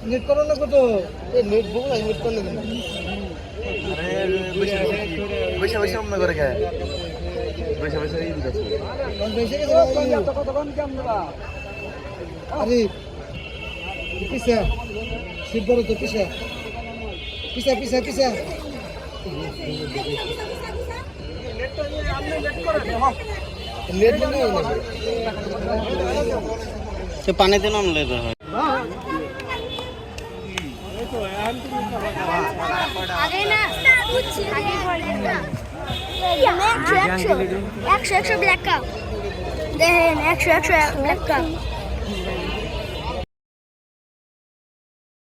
net করো না কত নেট বুক নাই নেট করলে বৈশা বৈশা অন্য করে খায় বৈশা বৈশা এই দিতেছে আরে পিছা শিব বড় তো পিছা পিছা পিছা পিছা নেট সে পানিতে নামলে তো হয় আগে না আগে পড়ে না 100 ব্ল্যাক কাপ দেখেন 100 ব্ল্যাক কাপ